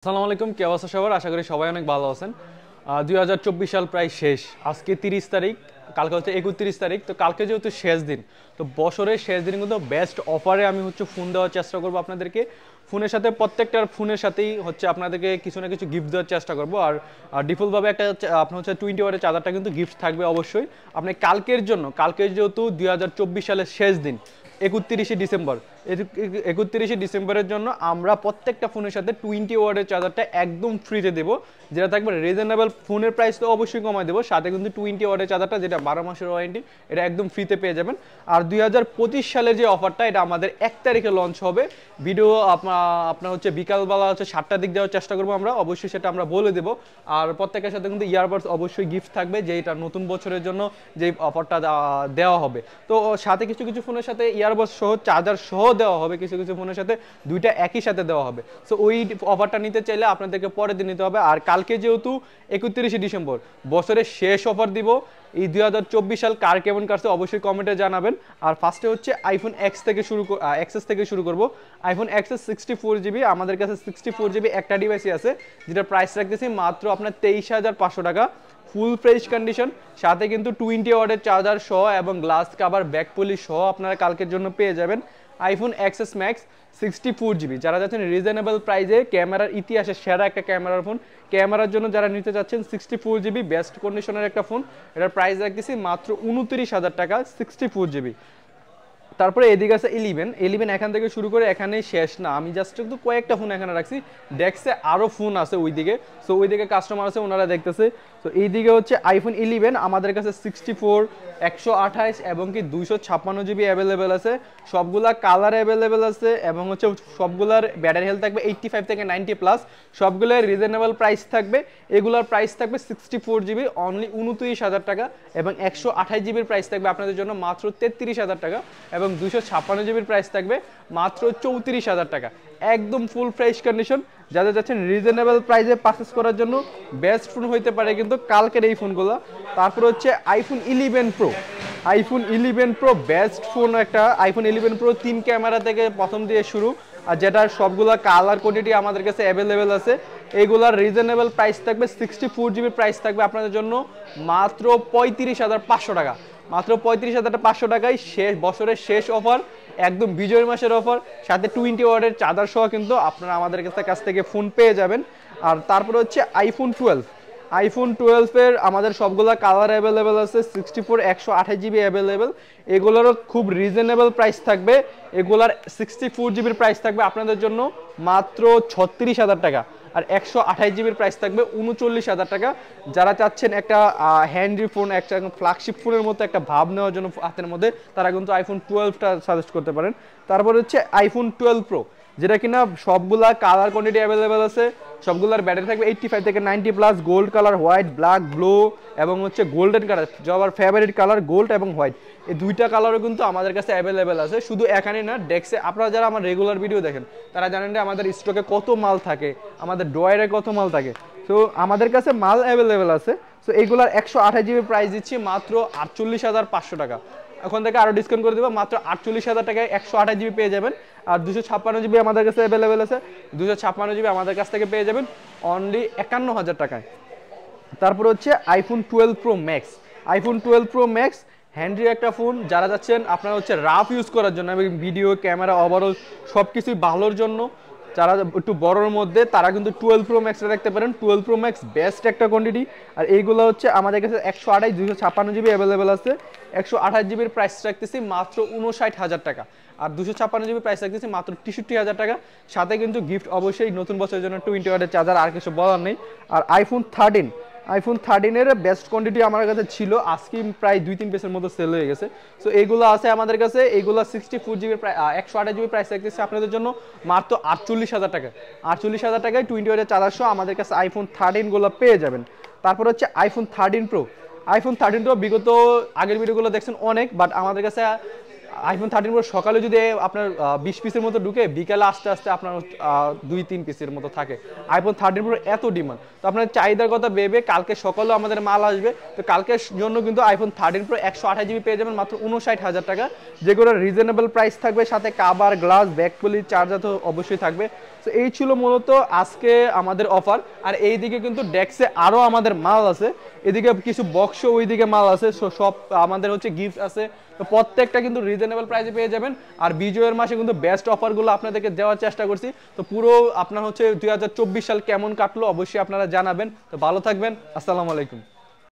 আসসালামু আলাইকুম, কি অবস্থা সবার? আশা করি সবাই অনেক ভালো আছেন। 2024 সাল প্রায় শেষ। আজকে 30 তারিখ, কালকে হচ্ছে 31 তারিখ। তো কালকে যেহেতু শেষ দিন, তো বছরের শেষ দিন কিন্তু বেস্ট অফারে আমি ফোন দেওয়ার চেষ্টা করবো আপনাদেরকে। ফোনের সাথে প্রত্যেকটার ফোনের সাথেই আপনাদেরকে কিছু না কিছু গিফট দেওয়ার চেষ্টা করবো। আর ডিফল্টভাবে একটা আপনার 20 ওয়াটের চার্জারটা কিন্তু গিফট থাকবে অবশ্যই। আপনি কালকের জন্য, কালকে যেহেতু 2024 সালের শেষ দিন, 31শে ডিসেম্বর, 31শে ডিসেম্বরের জন্য আমরা প্রত্যেকটা ফোনের সাথে 20 ওয়াটের চার্জারটা একদম ফ্রিতে দেবো, যেটা থাকবে রিজনেবল। ফোনের প্রাইস তো অবশ্যই কমাই দেবো, সাথে কিন্তু 20 ওয়াটের চার্জারটা, যেটা 12 মাসের ওয়ারেন্টি, এটা একদম ফ্রিতে পেয়ে যাবেন। আর 2025 সালের যে অফারটা, এটা আমাদের 1 তারিখে লঞ্চ হবে। ভিডিও আপনার বিকালবেলা 7টার দিক দেওয়ার চেষ্টা করবো আমরা, অবশ্যই সেটা আমরা বলে দেবো। আর প্রত্যেকের সাথে কিন্তু ইয়ারবাডস অবশ্যই গিফট থাকবে, যেটা নতুন বছরের জন্য যে অফারটা দেওয়া হবে। তো সাথে কিছু কিছু ফোনের সাথে ইয়ারবাডস সহ চার্জার সহ দেওয়া হবে, কিছু কিছু ফোনের সাথে দুইটা একই সাথে দেওয়া হবে। সো ওই অফারটা নিতে চাইলে আপনাদেরকে পরের দিন নিতে হবে। আর কালকে যেহেতু 31শে ডিসেম্বর, বছরের শেষ অফার দিব। এই 2024 সাল কার কেমন কাটছে অবশ্যই কমেন্টে জানাবেন। আর ফার্স্টে আইফোন এক্স থেকে এক্সএস থেকে শুরু করব। আইফোন এক্সএস 64 জিবি, আমাদের কাছে 64 জিবি একটা ডিভাইসই আছে, যেটা প্রাইস রাখতেছি মাত্র আপনার 23,500 টাকা, ফুল ফ্রেশ কন্ডিশন। সাথে কিন্তু 20 ওয়াটের চার্জার সহ এবং গ্লাস কাভার, ব্যাক পলিশ সহ আপনারা কালকের জন্য পেয়ে যাবেন। আইফোন এক্সএস ম্যাক্স 64 জিবি, যারা যাচ্ছেন রিজনেবল প্রাইসে ক্যামেরার ইতিহাসে সেরা একটা ক্যামেরার ফোন, ক্যামেরার জন্য যারা নিতে চাচ্ছেন 64 জিবি বেস্ট কন্ডিশনের একটা ফোন, এটার প্রাইস রাখতেছি মাত্র 29,000 টাকা, 64 জিবি। তারপরে এদিকে আছে 11 এখান থেকে শুরু করে এখানেই শেষ না, আমি জাস্ট একটু কয়েকটা ফোন এখানে রাখছি, ডেস্কে আরও ফোন আছে ওইদিকে। সো ওইদিকে কাস্টমার আছে, ওনারা দেখতেছে। তো এইদিকে আইফোন 11 আমাদের কাছে 64, 128 এবং কি 256 জিবি অ্যাভেলেবেল আছে। সবগুলা কালার অ্যাভেলেবেল আছে এবং সবগুলার ব্যাটারি হেলথ থাকবে 85 থেকে 90+। সবগুলোর রিজনেবল প্রাইস থাকবে। এগুলার প্রাইস থাকবে 64 জিবি অনলি 29,000 টাকা, এবং 128 জিবির প্রাইস থাকবে আপনাদের জন্য মাত্র 33,000 টাকা, এবং 256 জিবির প্রাইস থাকবে মাত্র 34,000 টাকা। একদম ফুল ফ্রেশ কন্ডিশন। যাদের যাচ্ছেন রিজনেবল প্রাইসে পারচেস করার জন্য, বেস্ট ফোন হইতে পারে কিন্তু কালকের এই ফোনগুলো। তারপর iPhone 11 pro. IPhone 11 pro best phone একটা। আইফোন 11 প্রো 3 ক্যামেরা থেকে প্রথম দিয়ে শুরু, আর যেটার সবগুলা কালার কোয়ান্টিটি আমাদের কাছে অ্যাভেলেবেল আছে। এইগুলার রিজনেবল প্রাইস থাকবে 64 জিবির প্রাইস থাকবে আপনাদের জন্য মাত্র 35,500 টাকা, মাত্র 35,500 টাকায় শেষ বছরের শেষ অফার, একদম বিজয় মাসের অফার। সাথে 20 ওয়াটের চার্জার সহ কিন্তু আপনারা আমাদের কাছ থেকে ফোন পেয়ে যাবেন। আর তারপরে আইফোন 12। আইফোন 12-এর আমাদের সবগুলা কালার অ্যাভেলেবেল আছে, 64, 128 জিবি অ্যাভেলেবেল। এগুলোরও খুব রিজনেবল প্রাইস থাকবে। এগুলার 64 জিবির প্রাইস থাকবে আপনাদের জন্য মাত্র 36,000 টাকা, আর 128 জিবির প্রাইস থাকবে 39,000 টাকা। যারা চাচ্ছেন একটা হ্যান্ডি ফোন, একটা ফ্ল্যাগশিপ ফোনের মতো একটা ভাব নেওয়ার জন্য হাতের মধ্যে, তারা কিন্তু আইফোন 12টা সাজেস্ট করতে পারেন। তারপর আইফোন 12 প্রো, যেটা কিনা সবগুলা কালার কোয়ান্টিটি অ্যাভেলেবেল আছে। সবগুলার ব্যাটারি থাকবে 85 থেকে 90+, gold colour, white, black, blue এবং গোল্ডেন কালার, সবার ফেভারিট কালার গোল্ড এবং হোয়াইট। এই দুইটা কালারও কিন্তু আমাদের কাছে অ্যাভেলেবেল আছে। শুধু এখানে না, ডেস্কে আপনারা যারা আমার রেগুলার ভিডিও দেখেন তারা জানেন যে আমাদের স্টকে কত মাল থাকে, আমাদের ড্রয়ারে কত মাল থাকে। তো আমাদের কাছে মাল অ্যাভেলেবেল আছে। সো এইগুলার 128 জিবি প্রাইস দিচ্ছি মাত্র 48,500 টাকা। এখন থেকে আরও ডিসকাউন্ট করে দেবো, মাত্র 48,000 টাকায় 128 জিবি পেয়ে যাবেন। আর 256 জিবি আমাদের কাছে অ্যাভেলেবেল আছে, 256 জিবি আমাদের কাছ থেকে পেয়ে যাবেন অনলি 51,000 টাকায়। তারপর iPhone 12 pro max. IPhone 12 pro max handy একটা ফোন, যারা যাচ্ছেন আপনারা রাফ ইউজ করার জন্য এবং ভিডিও, ক্যামেরা, ওভারঅল সব কিছুই ভালোর জন্য, যারা একটু বড়োর মধ্যে, তারা কিন্তু 12 প্রো ম্যাক্সটা দেখতে পারেন। 12 প্রো ম্যাক্স বেস্ট একটা কোয়ান্টিটি। আর এইগুলো আমাদের কাছে 128, 256 জিবি অ্যাভেলেবেল আছে। 128 জিবির প্রাইস রাখতেছি মাত্র 59,000 টাকা, আর 256 জিবি প্রাইস রাখতেছি মাত্র 63,000 টাকা। সাথে কিন্তু গিফট অবশ্যই নতুন বছরের জন্য 20 ওয়াটের চার্জার, আর কিছু বলার নেই। আর আইফোন 13, আইফোন 13-এর বেস্ট কোয়ান্টিটি আমার কাছে ছিল, আজকে প্রায় 2-3 পিসের মতো সেল হয়ে গেছে। সো এইগুলো আছে আমাদের কাছে। এইগুলো 64 জিবি, 128 জিবি প্রাইস রাখতেছে আপনাদের জন্য মাত্র 48,000 টাকা। 48,000 টাকায় 20 ওয়াটের চার্জার সহ আমাদের কাছে আইফোন 13 পেয়ে যাবেন। তারপর আইফোন 13 প্রো। আইফোন 13 প্রো বিগত আগের ভিডিওগুলো দেখছেন অনেক, বাট আমাদের কাছে আইফোন 13 প্রো সকালে যদি আপনার 20 পিসের মতো ঢুকে, বিকালে আস্তে আস্তে আপনার 2-3 পিসের মতো থাকে। আইফোন 13 প্রো এত ডিমান্ড, তো আপনার চাহিদার কথা ভেবে কালকে সকালেও আমাদের মাল আসবে। তো কালকের জন্য কিন্তু আইফোন 13 প্রো 128 জিবি পেয়ে যাবেন মাত্র 59,000 টাকা, যেগুলো রিজনেবল প্রাইস থাকবে। সাথে cover, glass, back poly, charger তো অবশ্যই থাকবে। তো এই ছিল মূলত আজকে আমাদের অফার। আর এইদিকে কিন্তু ডেক্সে আরও আমাদের মাল আছে, এদিকে কিছু বক্স ওইদিকে মাল আছে, সব আমাদের হচ্ছে গিফট আছে। তো প্রত্যেকটা কিন্তু রিজনেবল প্রাইসে পেয়ে যাবেন। আর বিজয়ের মাসে কিন্তু বেস্ট অফারগুলো আপনাদেরকে দেওয়ার চেষ্টা করছি। তো পুরো আপনার হচ্ছে 2024 সাল কেমন কাটলো অবশ্যই আপনারা জানাবেন। তো ভালো থাকবেন, আসসালামু আলাইকুম।